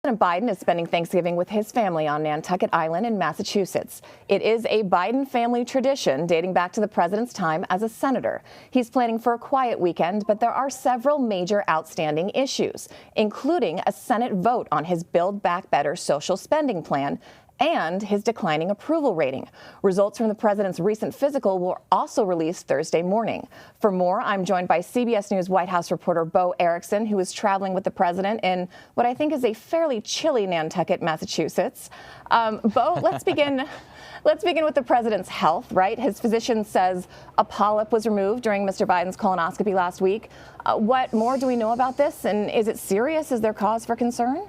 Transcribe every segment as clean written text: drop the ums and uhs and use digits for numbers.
President Biden is spending Thanksgiving with his family on Nantucket Island in Massachusetts. It is a Biden family tradition dating back to the president's time as a senator. He's planning for a quiet weekend, but there are several major outstanding issues, including a Senate vote on his Build Back Better social spending plan and his declining approval rating. Results from the president's recent physical were also released Thursday morning. For more, I'm joined by CBS News White House reporter Bo Erickson, who is traveling with the president in what I think is a fairly chilly Nantucket, Massachusetts. Bo, let's begin. Let's begin with the president's health, right? His physician says a polyp was removed during Mr. Biden's colonoscopy last week. What more do we know about this? And is it serious? Is there cause for concern?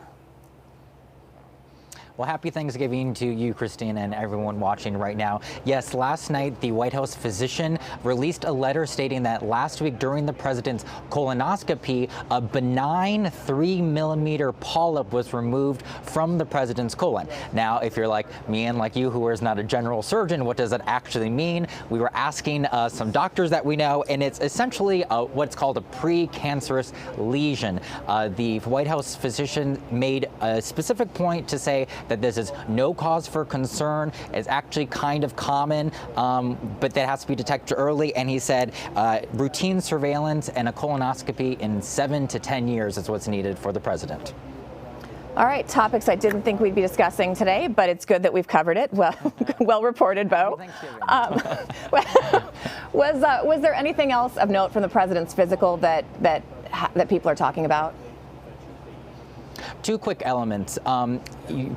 Well, happy Thanksgiving to you, Christina, and everyone watching right now. Yes, last night, the White House physician released a letter stating that last week during the president's colonoscopy, a benign 3-millimeter polyp was removed from the president's colon. Now, if you're like me and like you, who is not a general surgeon, what does that actually mean? We were asking some doctors that we know, and it's essentially what's called a precancerous lesion. The White House physician made a specific point to say that this is no cause for concern. It's actually kind of common, but that has to be detected early. And he said routine surveillance and a colonoscopy in 7 to 10 years is what's needed for the president. All right, topics I didn't think we'd be discussing today, but it's good that we've covered it. Well, well reported, Bo. Was there anything else of note from the president's physical that people are talking about? Two quick elements.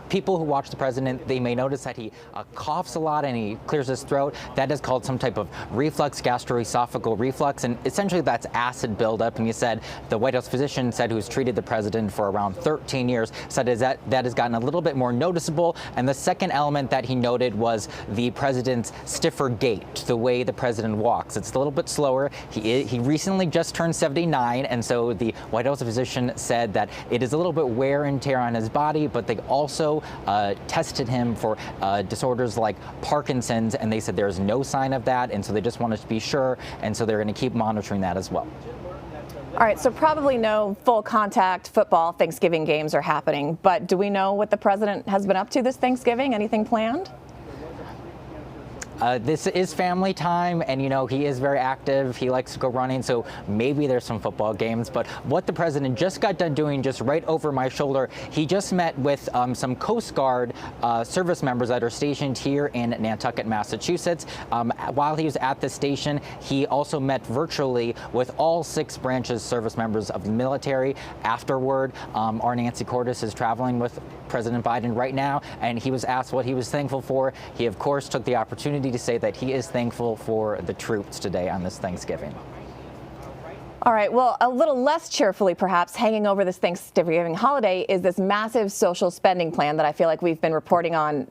People who watch the president, they may notice that he coughs a lot and he clears his throat. That is called some type of reflux, gastroesophageal reflux, and essentially that's acid buildup. And you said the White House physician said who's treated the president for around 13 years said that has gotten a little bit more noticeable. And the second element that he noted was the president's stiffer gait, the way the president walks. It's a little bit slower. He recently just turned 79, and so the White House physician said that it is a little bit wear and tear on his body, but they also tested him for disorders like Parkinson's, and they said there's no sign of that, and so they just wanted to be sure, and so they're going to keep monitoring that as well. All right, so probably no full contact football Thanksgiving games are happening, but do we know what the president has been up to this Thanksgiving? Anything planned? This is family time, and, you know, he is very active. He likes to go running, so maybe there's some football games. But what the president just got done doing, just right over my shoulder, he just met with some Coast Guard service members that are stationed here in Nantucket, Massachusetts. While he was at the station, he also met virtually with all 6 branches service members of the military. Afterward, our Nancy Cordes is traveling with President Biden right now, and he was asked what he was thankful for. He, of course, took the opportunity to say that he is thankful for the troops today on this Thanksgiving. All right, well, a little less cheerfully, perhaps, hanging over this Thanksgiving holiday is this massive social spending plan that I feel like we've been reporting on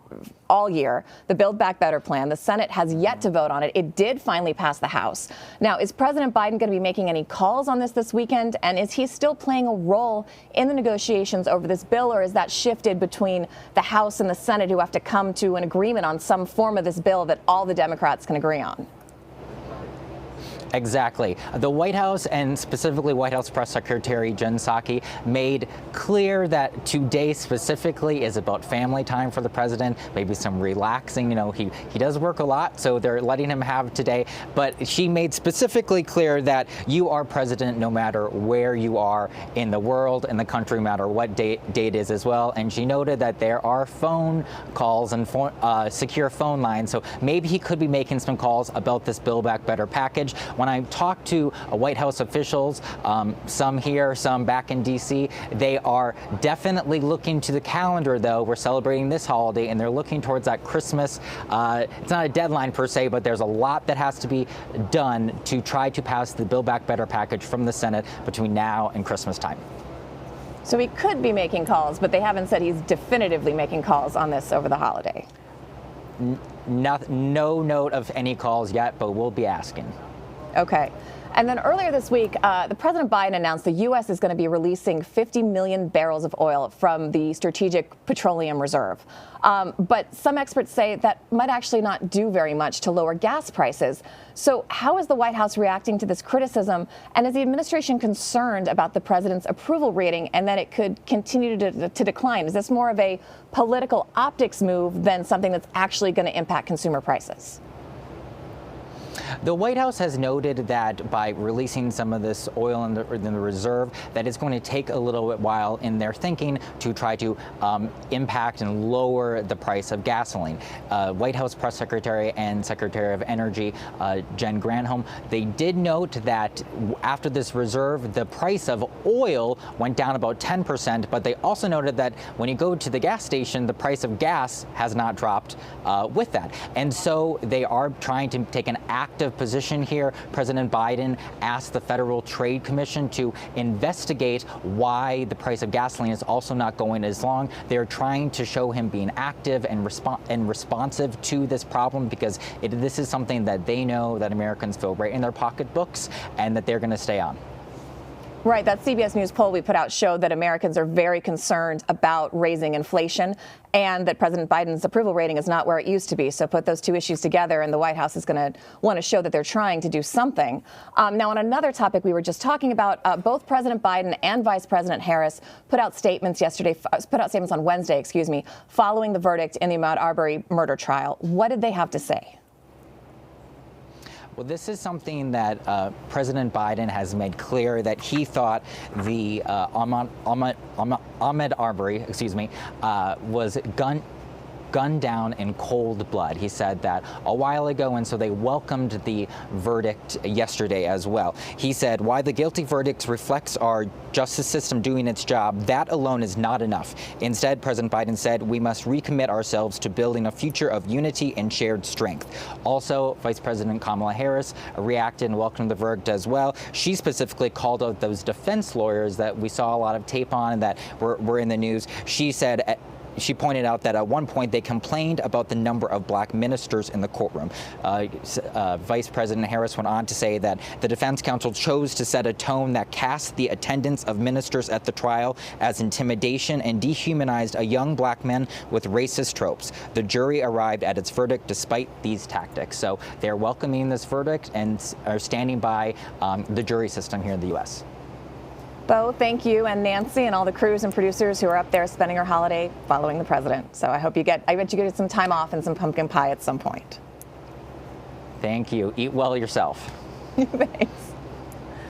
all year, the Build Back Better plan. The Senate has yet to vote on it. It did finally pass the House. Now, is President Biden going to be making any calls on this weekend? And is he still playing a role in the negotiations over this bill, or is that shifted between the House and the Senate, who have to come to an agreement on some form of this bill that all the Democrats can agree on? Exactly. The White House, and specifically White House Press Secretary Jen Psaki, made clear that today specifically is about family time for the president, maybe some relaxing. You know, he does work a lot, so they're letting him have today. But she made specifically clear that you are president no matter where you are in the world, in the country, no matter what date it is as well. And she noted that there are phone calls and secure phone lines, so maybe he could be making some calls about this Build Back Better package. When I talked to White House officials, some here, some back in D.C., they are definitely looking to the calendar, though. We're celebrating this holiday, and they're looking towards that Christmas. It's not a deadline per se, but there's a lot that has to be done to try to pass the Build Back Better package from the Senate between now and Christmas time. So he could be making calls, but they haven't said he's definitively making calls on this over the holiday. No note of any calls yet, but we'll be asking. Okay. And then earlier this week, the President Biden announced the U.S. is going to be releasing 50 million barrels of oil from the Strategic Petroleum Reserve. But some experts say that might actually not do very much to lower gas prices. So how is the White House reacting to this criticism? And is the administration concerned about the president's approval rating and that it could continue to decline? Is this more of a political optics move than something that's actually going to impact consumer prices? The White House has noted that by releasing some of this oil in the reserve, that it's going to take a little bit while in their thinking to try to impact and lower the price of gasoline. White House Press Secretary and Secretary of Energy Jen Granholm, they did note that after this reserve, the price of oil went down about 10%, but they also noted that when you go to the gas station, the price of gas has not dropped with that. And so they are trying to take an active position here. President Biden asked the Federal Trade Commission to investigate why the price of gasoline is also not going as long. They're trying to show him being active and responsive to this problem because this is something that they know that Americans feel right in their pocketbooks and that they're going to stay on. Right. That CBS News poll we put out showed that Americans are very concerned about raising inflation and that President Biden's approval rating is not where it used to be. So put those two issues together and the White House is going to want to show that they're trying to do something. Now, on another topic we were just talking about, both President Biden and Vice President Harris put out statements on Wednesday, following the verdict in the Ahmaud Arbery murder trial. What did they have to say? Well, this is something that President Biden has made clear that he thought the Ahmaud Arbery, was gunned down in cold blood. He said that a while ago, and so they welcomed the verdict yesterday as well. He said, "Why the guilty verdict reflects our justice system doing its job, that alone is not enough. Instead," President Biden said, "we must recommit ourselves to building a future of unity and shared strength." Also, Vice President Kamala Harris reacted and welcomed the verdict as well. She specifically called out those defense lawyers that we saw a lot of tape on and that were in the news. She pointed out that at one point they complained about the number of black ministers in the courtroom. Vice President Harris went on to say that the defense counsel chose to set a tone that cast the attendance of ministers at the trial as intimidation and dehumanized a young black man with racist tropes. The jury arrived at its verdict despite these tactics. So they're welcoming this verdict and are standing by the jury system here in the U.S. Bo, thank you, and Nancy and all the crews and producers who are up there spending our holiday following the president. So I bet you get some time off and some pumpkin pie at some point. Thank you. Eat well yourself. Thanks.